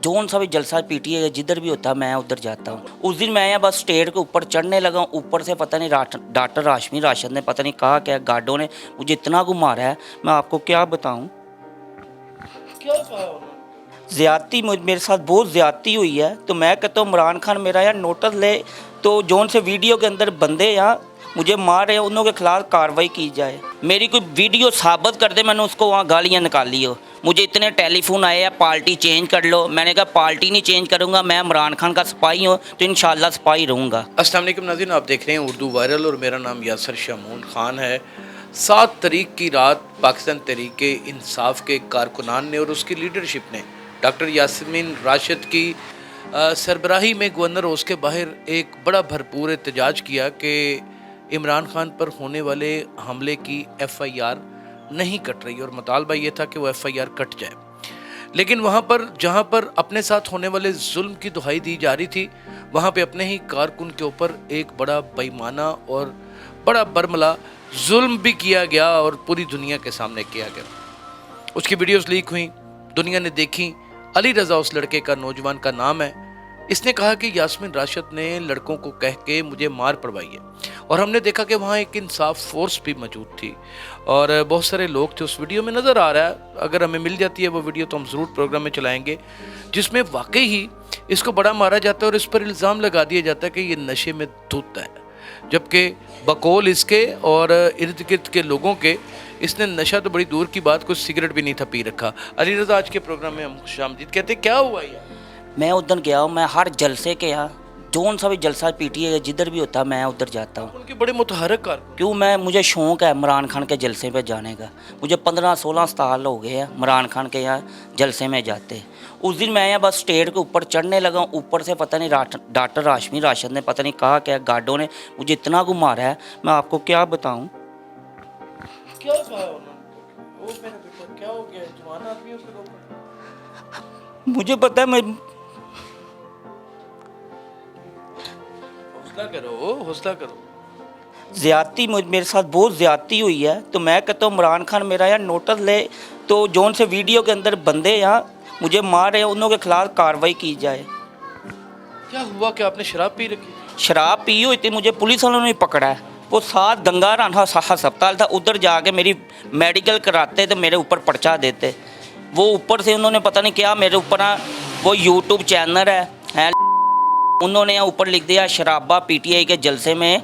Zone सा भी जलसा पीटीए जिधर भी होता है मैं उधर जाता हूँ। उस दिन मैं बस स्टेज के ऊपर चढ़ने लगा, ऊपर से पता नहीं डॉक्टर राशमी राशद ने पता नहीं कहा क्या, गार्डों ने मुझे इतना को मारा है, मैं आपको क्या बताऊँ। क्या कहा? ज़्यादती मेरे साथ बहुत ज़्यादती हुई है। तो मैं कहता हूँ इमरान खान मेरा यार नोटिस ले, तो जोन से वीडियो के अंदर बंदे यहाँ मुझे मार रहे हैं उनों के खिलाफ कार्रवाई की जाए। मेरी कोई वीडियो साबित कर दे मैंने उसको वहाँ गालियाँ निकाली हो। मुझे इतने टेलीफोन आए हैं पार्टी चेंज कर लो, मैंने कहा पार्टी नहीं चेंज करूँगा, मैं इमरान खान का सिपाही हूँ तो इंशाल्लाह सिपाही रहूँगा। अस्सलाम वालेकुम नाज़रीन, आप देख रहे हैं उर्दू वायरल और मेरा नाम यासर शमून खान है। 7 तारीख की रात पाकिस्तान तहरीक-ए-इंसाफ के कारकुनान ने और उसकी लीडरशिप ने डॉक्टर यास्मीन राशिद की सरबराही में गवर्नर हाउस के बाहर एक बड़ा भरपूर एहतजाज किया कि इमरान खान पर होने वाले हमले की FIR नहीं कट रही और मुतालबा ये था कि वो FIR कट जाए। लेकिन वहाँ पर जहाँ पर अपने साथ होने वाले जुल्म की दुहाई दी जा रही थी, वहाँ पे अपने ही कारकुन के ऊपर एक बड़ा बेईमाना और बड़ा बरमला जुल्म भी किया गया और पूरी दुनिया के सामने किया गया। उसकी वीडियोस लीक हुई, दुनिया ने देखी। अली रज़ा उस लड़के का, नौजवान का नाम है। इसने कहा कि यास्मीन राशिद ने लड़कों को कह के मुझे मार पड़वाई है और हमने देखा कि वहाँ एक इंसाफ फोर्स भी मौजूद थी और बहुत सारे लोग थे। उस वीडियो में नज़र आ रहा है, अगर हमें मिल जाती है वो वीडियो तो हम ज़रूर प्रोग्राम में चलाएंगे, जिसमें वाकई ही इसको बड़ा मारा जाता है और इस पर इल्ज़ाम लगा दिया जाता है कि ये नशे में धुत है, जबकि बकौल इसके और इर्द गिर्द के लोगों के इसने नशा तो बड़ी दूर की बात, कुछ सिगरेट भी नहीं था पी रखा। अली रज़ा, आज के प्रोग्राम में हम खुशामदीद कहते हैं, क्या हुआ यार? मैं उधर गया हूँ, मैं हर जलसे के यहाँ जोन सा भी जलसा पीटीए जिधर भी होता है मैं उधर जाता हूँ। उनके बड़े मुतहरक कार क्यों, मुझे शौक़ है इमरान खान के जलसे पे जाने का। मुझे 15-16 साल हो गए हैं इमरान खान के यहाँ जलसे में जाते। उस दिन मैं यहाँ बस स्टेज के ऊपर चढ़ने लगा, ऊपर से पता नहीं डॉक्टर राशमी राशद ने पता नहीं कहा क्या, गार्डों ने मुझे इतना को मारा है, मैं आपको क्या बताऊँ। क्या कहा उन्होंने? वो मेरा बेटा क्या हो गया? जवान आदमी हो फिर ऊपर। मुझे पता है, मैं हौसला करो, हौसला करो। ज़्यादती मेरे साथ बहुत ज़्यादती हुई है। तो मैं कहता हूँ इमरान खान मेरा यार नोटिस ले, तो जोन से वीडियो के अंदर बंदे यहाँ मुझे मार रहे हैं उनों के खिलाफ कार्रवाई की जाए। क्या हुआ कि आपने शराब पी रखी? शराब पी हुई थी, मुझे पुलिस वालों ने पकड़ा है। वो 7 गंगाराम अस्पताल था, उधर जाके मेरी मेडिकल कराते तो मेरे ऊपर पर्चा देते। वो ऊपर से उन्होंने पता नहीं क्या मेरे ऊपर वो यूट्यूब चैनल है उन्होंने ऊपर लिख दिया शराबा PTI के जलसे में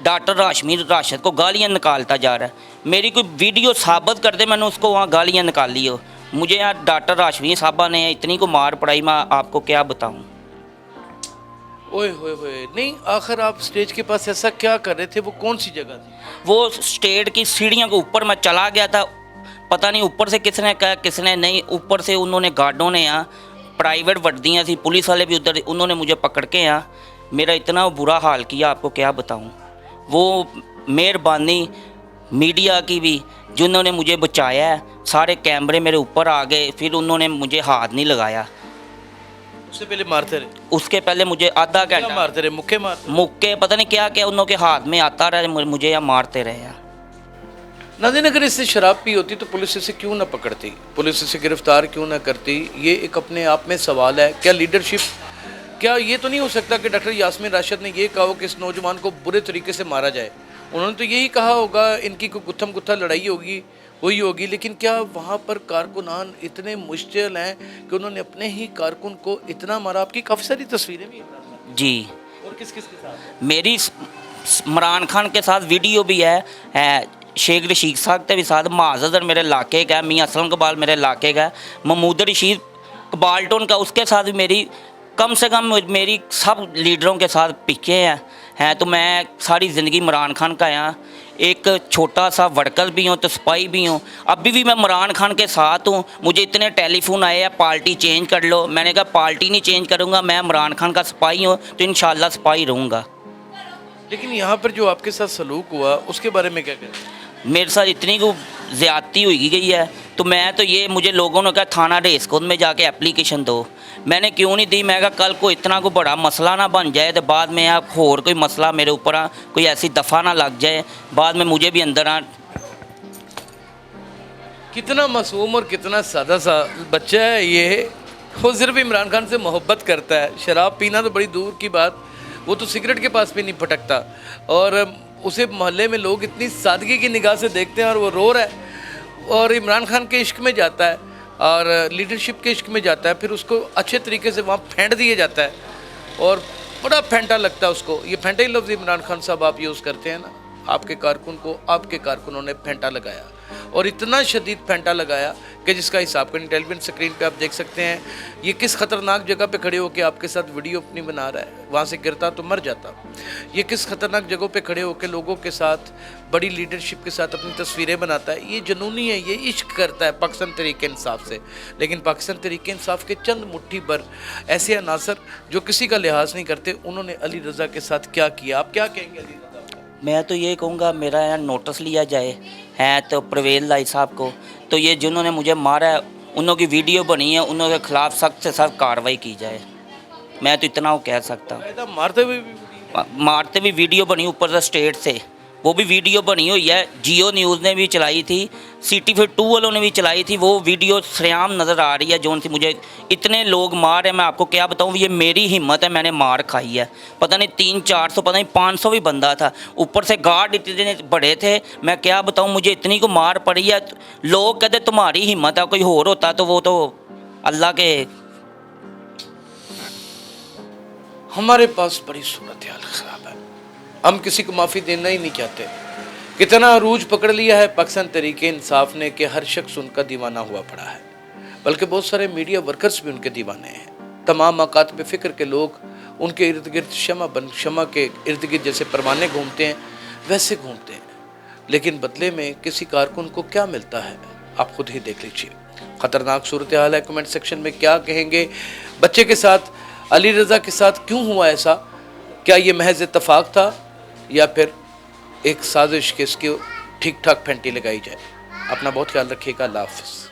डॉक्टर राशमी राशिद को गालियाँ निकालता जा रहा है। मेरी कोई वीडियो साबित कर दे मैंने उसको वहाँ गालियाँ निकाली हो। मुझे यार डॉक्टर राशमी साहबा ने इतनी को मार पड़ाई, मैं आपको क्या बताऊँ। ओए होए होए, नहीं आखिर आप स्टेज के पास ऐसा क्या कर रहे थे? वो कौन सी जगह थी? वो स्टेज की सीढ़ियों के ऊपर मैं चला गया था, पता नहीं ऊपर से किसने कहा किसने नहीं, ऊपर से उन्होंने गार्डों ने यहाँ प्राइवेट वर्दियाँ थी, पुलिस वाले भी उधर, उन्होंने मुझे पकड़ के यहाँ मेरा इतना बुरा हाल किया, आपको क्या बताऊँ। वो मेहरबानी मीडिया की भी जिन्होंने मुझे बचाया है, सारे कैमरे मेरे ऊपर आ गए, फिर उन्होंने मुझे हाथ नहीं लगाया। उससे पहले मारते रहे? उसके पहले मुझे आधा क्या घंटा मारते रहे? मुक्के मारते? मुक्के पता नहीं क्या क्या उन्होंने हाथ में आता रहे, मुझे यहाँ मारते रहे हैं। नाज़रीन, अगर इससे शराब पी होती तो पुलिस इसे क्यों ना पकड़ती, पुलिस इसे गिरफ्तार क्यों ना करती? ये एक अपने आप में सवाल है। क्या लीडरशिप, क्या ये तो नहीं हो सकता कि डॉक्टर यास्मीन राशिद ने ये कहा हो कि इस नौजवान को बुरे तरीके से मारा जाए? उन्होंने तो यही कहा होगा, इनकी कोई गुत्थम गुत्था लड़ाई होगी, हुई होगी। लेकिन क्या वहाँ पर कारकुनान इतने मुश्किल हैं कि उन्होंने अपने ही कारकुन को इतना मारा? आपकी काफ़ी सारी तस्वीरें भी हैं जी, और किस किस के साथ? मेरी इमरान खान के साथ वीडियो भी है शेख रशीद साहब के भी साथ, महाजर मेरे इलाके का, मियाँ असलम कबाल मेरे इलाके का, महमूद रशीद कबालटोन का, उसके साथ भी मेरी कम से कम मेरी सब लीडरों के साथ पिके हैं। तो मैं सारी ज़िंदगी इमरान खान का यहाँ एक छोटा सा वर्कर भी हूँ तो सिपाही भी हूँ। अभी भी मैं इमरान खान के साथ हूँ। मुझे इतने टेलीफोन आए हैं पार्टी चेंज कर लो, मैंने कहा पार्टी नहीं चेंज करूँगा, मैं इमरान खान का सिपाही हूँ तो इंशाल्लाह सिपाही रहूँगा। लेकिन यहाँ पर जो आपके साथ सलूक हुआ उसके बारे में क्या कहें? मेरे साथ इतनी को ज़्यादती हुई गई है, तो मैं तो ये, मुझे लोगों ने कहा थाना रेसकोट में जाके एप्लीकेशन दो, मैंने क्यों नहीं दी। मैं कहा कल को इतना को बड़ा मसला ना बन जाए तो बाद में आप और कोई मसला मेरे ऊपर कोई ऐसी दफ़ा ना लग जाए, बाद में मुझे भी अंदर कितना मासूम और कितना सादा सा बच्चा है ये, वो सिर्फ इमरान खान से मोहब्बत करता है, शराब पीना तो बड़ी दूर की बात, वो तो सिगरेट के पास भी नहीं फटकता। और उसे मोहल्ले में लोग इतनी सादगी की निगाह से देखते हैं और वो रो रहा है और इमरान खान के इश्क में जाता है और लीडरशिप के इश्क में जाता है, फिर उसको अच्छे तरीके से वहाँ फेंट दिया जाता है और बड़ा फेंटा लगता है उसको। ये फेंटा ही लफ्ज़ इमरान खान साहब आप यूज़ करते हैं ना, आपके कारकुन को आपके कारकुनों ने फेंटा लगाया और इतना शदीद फेंटा लगाया कि जिसका हिसाब का इंटेलिजेंट स्क्रीन पे आप देख सकते हैं। ये किस खतरनाक जगह पे खड़े होकर आपके साथ वीडियो अपनी बना रहा है, वहाँ से गिरता तो मर जाता। ये किस खतरनाक जगहों पे खड़े होकर लोगों के साथ बड़ी लीडरशिप के साथ अपनी तस्वीरें बनाता है। ये जुनूनी है, ये इश्क करता है पाकिस्तान तहरीक इंसाफ से। लेकिन पाकिस्तान तहरीक इंसाफ के चंद मुट्ठी भर ऐसे अनासर जो किसी का लिहाज नहीं करते, उन्होंने अली रज़ा के साथ क्या किया, आप क्या कहेंगे अली रज़ा? मैं तो ये कहूँगा मेरा यहाँ नोटिस लिया जाए है तो परवेज़ लाई साहब को, तो ये जिन्होंने मुझे मारा है उन्हों की वीडियो बनी है, उन्होंने खिलाफ सख्त से सख्त कार्रवाई की जाए। मैं तो इतना वो कह सकता हूँ। मारते भी वीडियो बनी ऊपर से स्टेट से, वो भी वीडियो बनी हुई है, जियो न्यूज़ ने भी चलाई थी, सिटी फिर 2 वालों ने भी चलाई थी। वो वीडियो सरेआम नज़र आ रही है जोन सी मुझे इतने लोग मार है, मैं आपको क्या बताऊँ। ये मेरी हिम्मत है, मैंने मार खाई है। पता नहीं 300-400 पता नहीं 500 भी बंदा था, ऊपर से गार्ड इतने बड़े थे, मैं क्या बताऊँ। मुझे इतनी को मार पड़ी है, लोग कहते तुम्हारी हिम्मत है, कोई और होता तो वो तो अल्लाह के। हमारे पास बड़ी सूरत हाल ख़राब है, हम किसी को माफ़ी देना ही नहीं चाहते। कितना अरूज पकड़ लिया है पाकिस्तान तहरीक इंसाफ ने कि हर शख्स उनका दीवाना हुआ पड़ा है, बल्कि बहुत सारे मीडिया वर्कर्स भी उनके दीवाने हैं। तमाम औकात पे फ़िक्र के लोग उनके इर्द गिर्द शमा के इर्द गिर्द जैसे परवाने घूमते हैं वैसे घूमते हैं। लेकिन बदले में किसी कारकुन को क्या मिलता है, आप खुद ही देख लीजिए। ख़तरनाक सूरत हाल है। कमेंट सेक्शन में क्या कहेंगे बच्चे के साथ, अली रज़ा के साथ क्यों हुआ ऐसा? क्या ये महज इत्तफाक था या फिर एक साजिश के इसकी ठीक ठाक फेंटी लगाई जाए? अपना बहुत ख्याल रखिएगा। अल्लाह हाफ़िज़।